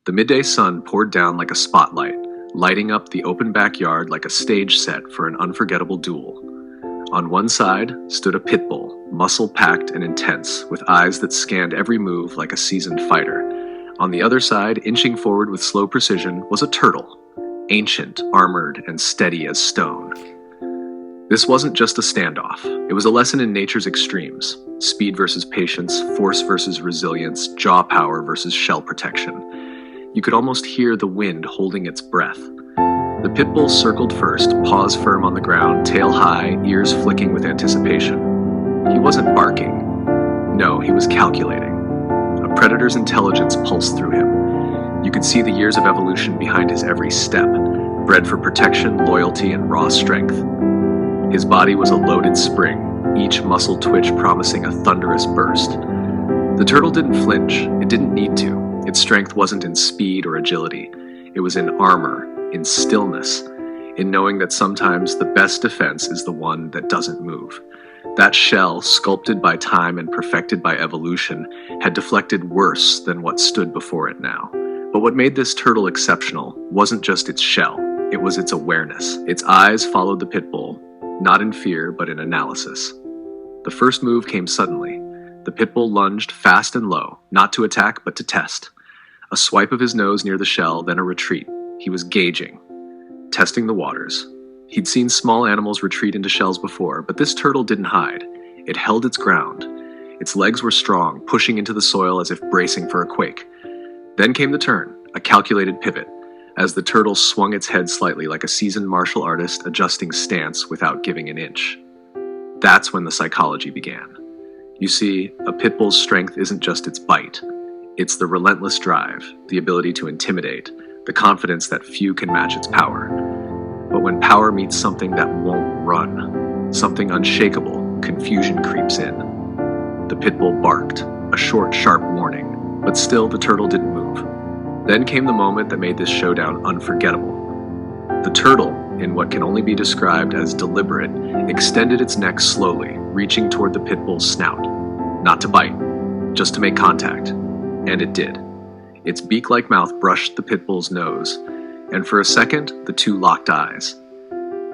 The midday sun poured down like a spotlight, lighting up the open backyard like a stage set for an unforgettable duel. On one side stood a Pitbull, muscle-packed and intense, with eyes that scanned every move like a seasoned fighter. On the other side, inching forward with slow precision, was a turtle, ancient, armored, and steady as stone. This wasn't just a standoff. It was a lesson in nature's extremes: speed versus patience, force versus resilience, jaw power versus shell protection. You could almost hear the wind holding its breath. The Pitbull circled first, paws firm on the ground, tail high, ears flicking with anticipation. He wasn't barking. No, he was calculating. A predator's intelligence pulsed through him. You could see the years of evolution behind his every step, bred for protection, loyalty, and raw strength. His body was a loaded spring, each muscle twitch promising a thunderous burst. The turtle didn't flinch. It didn't need to. Its strength wasn't in speed or agility. It was in armor, in stillness, in knowing that sometimes the best defense is the one that doesn't move. That shell, sculpted by time and perfected by evolution, had deflected worse than what stood before it now. But what made this turtle exceptional wasn't just its shell, it was its awareness. Its eyes followed the Pitbull, not in fear, but in analysis. The first move came suddenly. The Pitbull lunged fast and low, not to attack, but to test. A swipe of his nose near the shell, then a retreat. He was gauging, testing the waters. He'd seen small animals retreat into shells before, but this turtle didn't hide. It held its ground. Its legs were strong, pushing into the soil as if bracing for a quake. Then came the turn, a calculated pivot, as the turtle swung its head slightly like a seasoned martial artist adjusting stance without giving an inch. That's when the psychology began. You see, a pit bull's strength isn't just its bite. It's the relentless drive, the ability to intimidate, the confidence that few can match its power. But when power meets something that won't run, something unshakable, confusion creeps in. The pit bull barked, a short, sharp warning, but still the turtle didn't move. Then came the moment that made this showdown unforgettable. The turtle, in what can only be described as deliberate, extended its neck slowly, reaching toward the pit bull's snout. Not to bite, just to make contact. And it did. Its beak-like mouth brushed the pit bull's nose, and for a second, the two locked eyes.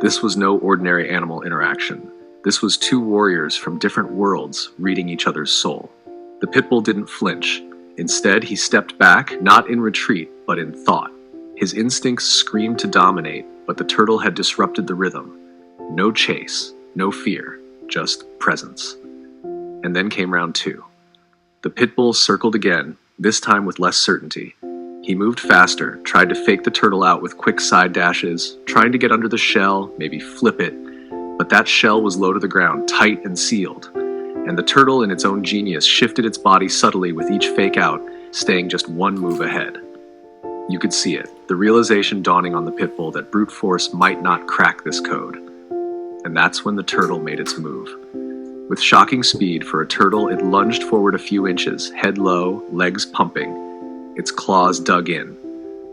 This was no ordinary animal interaction. This was two warriors from different worlds reading each other's soul. The pit bull didn't flinch. Instead, he stepped back, not in retreat, but in thought. His instincts screamed to dominate, but the turtle had disrupted the rhythm. No chase, no fear, just presence. And then came round two. The pit bull circled again, this time with less certainty. He moved faster, tried to fake the turtle out with quick side dashes, trying to get under the shell, maybe flip it, but that shell was low to the ground, tight and sealed. And the turtle, in its own genius, shifted its body subtly with each fake out, staying just one move ahead. You could see it, the realization dawning on the pit bull that brute force might not crack this code. And that's when the turtle made its move. With shocking speed for a turtle, it lunged forward a few inches, head low, legs pumping. Its claws dug in.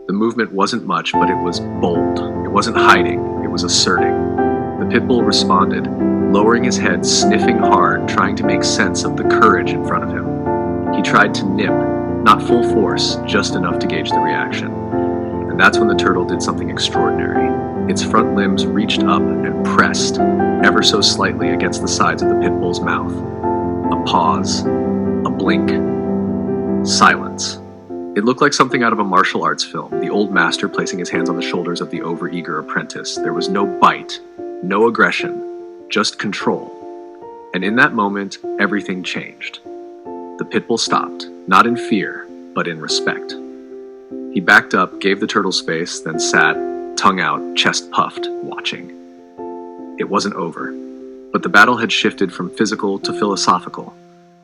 The movement wasn't much, but it was bold. It wasn't hiding, it was asserting. The pit bull responded, lowering his head, sniffing hard, trying to make sense of the courage in front of him. He tried to nip, not full force, just enough to gauge the reaction. And that's when the turtle did something extraordinary. Its front limbs reached up and pressed, ever so slightly, against the sides of the pit bull's mouth. A pause, a blink, silence. It looked like something out of a martial arts film, the old master placing his hands on the shoulders of the overeager apprentice. There was no bite, no aggression, just control. And in that moment, everything changed. The pit bull stopped, not in fear, but in respect. He backed up, gave the turtle space, then sat, tongue out, chest puffed, watching. It wasn't over, but the battle had shifted from physical to philosophical.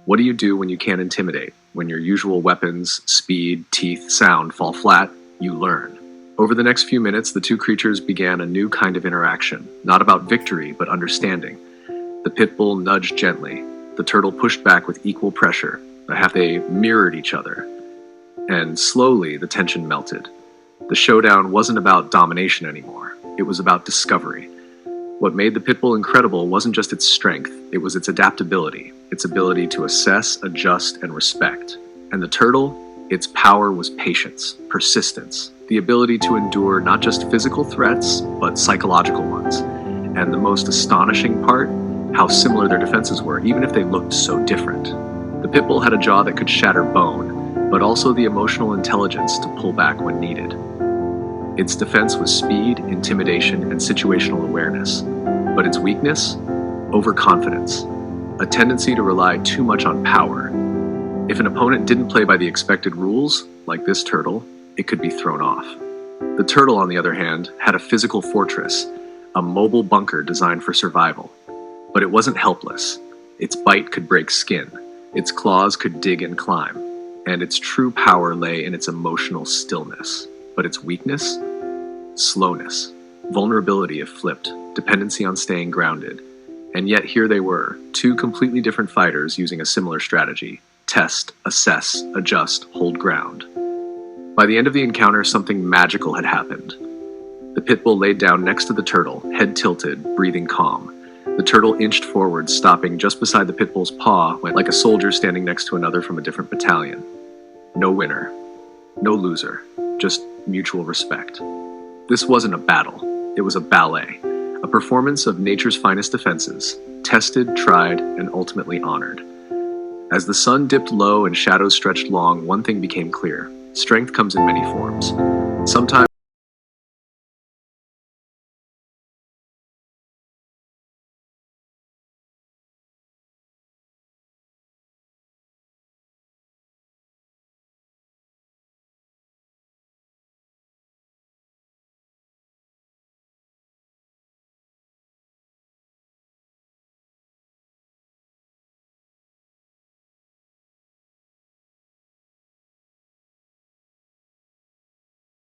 What do you do when you can't intimidate? When your usual weapons, speed, teeth, sound fall flat, you learn. Over the next few minutes, the two creatures began a new kind of interaction, not about victory, but understanding. The pit bull nudged gently. The turtle pushed back with equal pressure. They mirrored each other. And slowly, the tension melted. The showdown wasn't about domination anymore. It was about discovery. What made the pit bull incredible wasn't just its strength, it was its adaptability, its ability to assess, adjust, and respect. And the turtle, Its power was patience, persistence, the ability to endure not just physical threats, but psychological ones. And the most astonishing part, how similar their defenses were, even if they looked so different. The Pitbull had a jaw that could shatter bone, but also the emotional intelligence to pull back when needed. Its defense was speed, intimidation, and situational awareness. But its weakness? Overconfidence. A tendency to rely too much on power. If an opponent didn't play by the expected rules, like this turtle, it could be thrown off. The turtle, on the other hand, had a physical fortress, a mobile bunker designed for survival. But it wasn't helpless. Its bite could break skin. Its claws could dig and climb. And its true power lay in its emotional stillness. But its weakness? Slowness. Vulnerability if flipped. Dependency on staying grounded. And yet here they were, two completely different fighters using a similar strategy. Test, assess, adjust, hold ground. By the end of the encounter, something magical had happened. The Pitbull laid down next to the turtle, head tilted, breathing calm. The turtle inched forward, stopping just beside the Pitbull's paw, like a soldier standing next to another from a different battalion. No winner. No loser. Just mutual respect. This wasn't a battle. It was a ballet. A performance of nature's finest defenses. Tested, tried, and ultimately honored. As the sun dipped low and shadows stretched long, one thing became clear. Strength comes in many forms. Sometimes